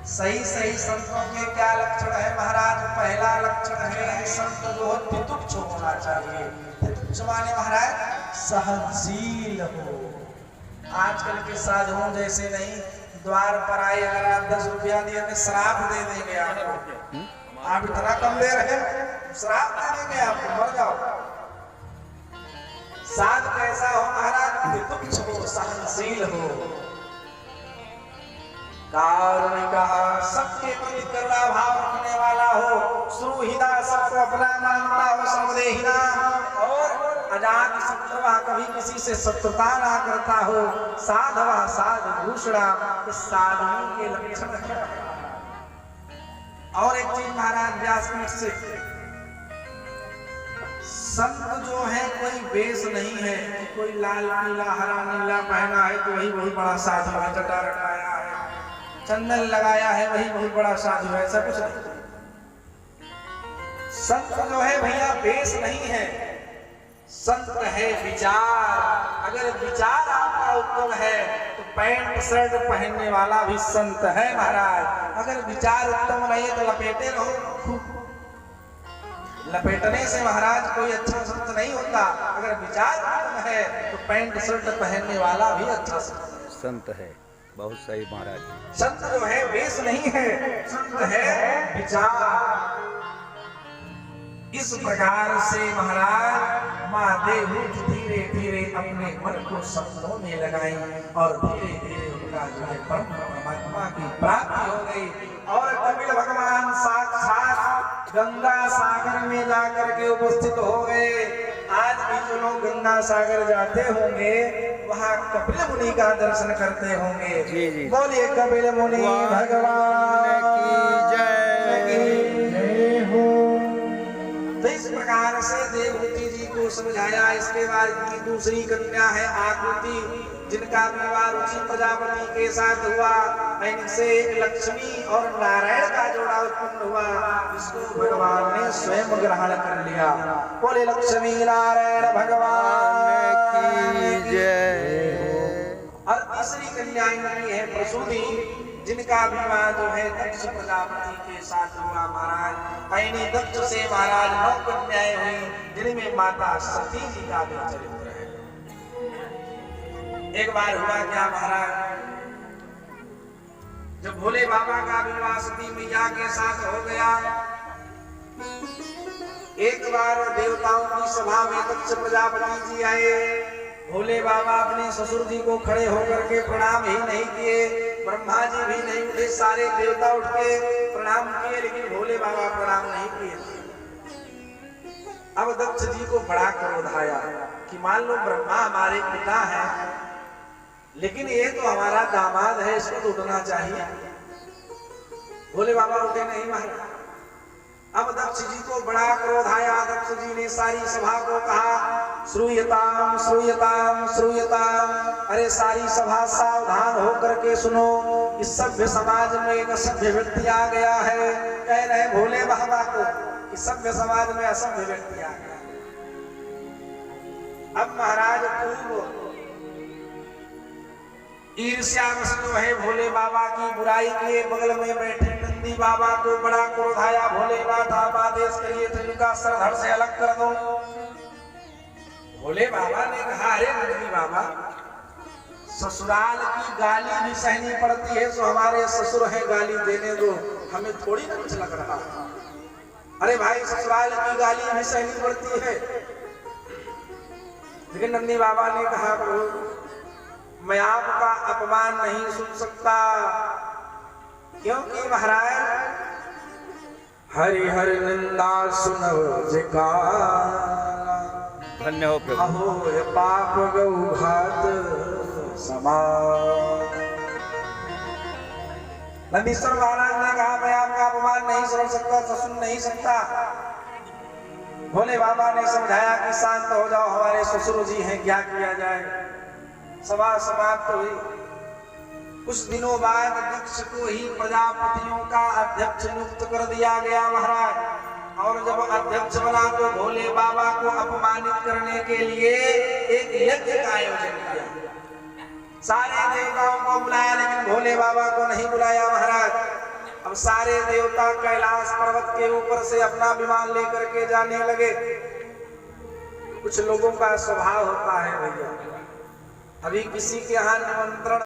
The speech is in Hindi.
सही सही संतों के क्या लक्षण है महाराज? पहला लक्षण है संत जो तितुक्ष होना चाहिए। तितुक्ष माने महाराज सहनशील हो। आजकल के साधुओं जैसे नहीं, द्वार पर आए अगर आप 10 रुपया दिए तो श्राप दे देंगे आपको। आप इतना कम दे रहे हैं, श्राप दे देंगे आपको, मर जाओ। साधु कैसा हो महाराज? तितुक्ष हो, सहनशील हो, कारुणिका, सबके प्रति करुणा भाव रखने वाला हो, सुहृदा, सबको अपना मानता हो, समदेहिना, और अजात शत्रुवा, कभी किसी से शत्रुता ना करता हो, साधवा साधु भूषणा, इस साधु के लक्षण है। और एक चीज महाराज व्यासपीठ से, संत जो है कोई वेश नहीं है, कोई लाल पीला हरा नीला पहना है तो वही बहुत बड़ा साधु है, जटा रखाया है, चंदन लगाया है वही बहुत बड़ा साधु है, ऐसा कुछ नहीं। संत जो है भैया वेश नहीं है, संत है विचार। अगर विचार आपका उत्तम है तो पैंट शर्ट पहनने वाला भी संत है महाराज। अगर विचार उत्तम नहीं है तो लपेटे रहो। लपेटने से महाराज कोई अच्छा संत नहीं होता। अगर विचार उत्तम है तो पैंट शर्ट पहनने वाला भी अच्छा संत है। बहुत सही महाराज। संत जो है वेश नहीं है, संत है विचार। इस प्रकार से महाराज माँ देहू धीरे धीरे अपने मन को शब्दों में लगाई और धीरे धीरे उनका जो है परम परमात्मा की प्राप्ति हो गई। और कपिल भगवान साक्षात गंगा सागर में जाकर के उपस्थित हो गए। आज भी जो लोग गंगा सागर जाते होंगे वहाँ कपिल मुनि का दर्शन करते होंगे। जी जी। बोलिए कपिल मुनि भगवान की जय हो। तो इस प्रकार से देवहूति जी को समझाया। इसके बाद की दूसरी कन्या है आकृति, जिनका विवाह रुचि प्रजापति के साथ हुआ। इनसे एक लक्ष्मी और नारायण का जोड़ा उत्पन्न हुआ, जिसको भगवान ने स्वयं ग्रहण कर लिया। बोले लक्ष्मी नारायण भगवान की जय। और तीसरी कन्या इनकी है प्रसूति, जिनका विवाह जो है दक्ष प्रजापति के साथ हुआ महाराज। ऐनी दक्ष से महाराज 9 कन्याएं हुई, जिनमें माता सती जी का भी चरित्र है। एक बार हुआ क्या महाराज, जब भोले बाबा का विवाह सती मैया के साथ हो गया, एक बार देवताओं की सभा में दक्ष प्रजापति जी आए। भोले बाबा अपने ससुर जी को खड़े होकर के प्रणाम ही नहीं किए, ब्रह्मा जी भी नहीं उठे, सारे देवता उठ के प्रणाम किए, लेकिन भोले बाबा प्रणाम नहीं किए। अब दक्ष जी को बड़ा क्रोध आया कि मान लो ब्रह्मा हमारे पिता हैं, लेकिन ये तो हमारा दामाद है, इसको तो उठना चाहिए। भोले बाबा उठे नहीं महाराज। अब दक्ष जी को बड़ा क्रोध आया। दक्ष जी ने सारी सभा को कहा श्रूयताम श्रूयताम श्रूयताम, अरे सारी सभा सावधान होकर के सुनो, इस सभ्य समाज में एक असभ्य व्यक्ति आ गया है। कह रहे भोले बाबा को कि सभ्य समाज में असभ्य व्यक्ति आ गया। अब महाराज पूर्व ईर्ष्यावश जो है भोले बाबा की बुराई किए बगल में बैठे नंदी बाबा को बड़ा क्रोध आया। भोलेनाथ आप आदेश करिए तो इनका सर धड़ से अलग कर दो। भोले बाबा ने कहा अरे नंदी बाबा, ससुराल की गाली भी सहनी पड़ती है, तो हमारे ससुर है गाली देने दो, हमें थोड़ी ना कुछ लग रहा। अरे भाई ससुराल की गाली भी सहनी पड़ती है। लेकिन नंदी बाबा ने कहा प्रभु मैं आपका अपमान नहीं सुन सकता, क्योंकि महाराज हरि हरि निंदा सुनव जिकारा, धन्य हो प्रभु। अहो पाप गौ घात समान। नंदीश्वर महाराज ने कहा मैं आपका अपमान नहीं सुन सकता, सुन नहीं सकता। भोले बाबा ने समझाया कि शांत हो जाओ, हमारे ससुर जी हैं, क्या किया जाए। सभा समाप्त हुई। कुछ दिनों बाद दक्ष को ही प्रजापतियों का अध्यक्ष नियुक्त कर दिया गया महाराज। और जब अध्यक्ष बना तो भोले बाबा को अपमानित करने के लिए एक यज्ञ का आयोजन किया। सारे देवताओं को बुलाया, लेकिन भोले बाबा को नहीं बुलाया महाराज। अब सारे देवता कैलाश पर्वत के ऊपर से अपना विमान लेकर के जाने लगे। कुछ लोगों का स्वभाव होता है भैया, अभी किसी के यहाँ निमंत्रण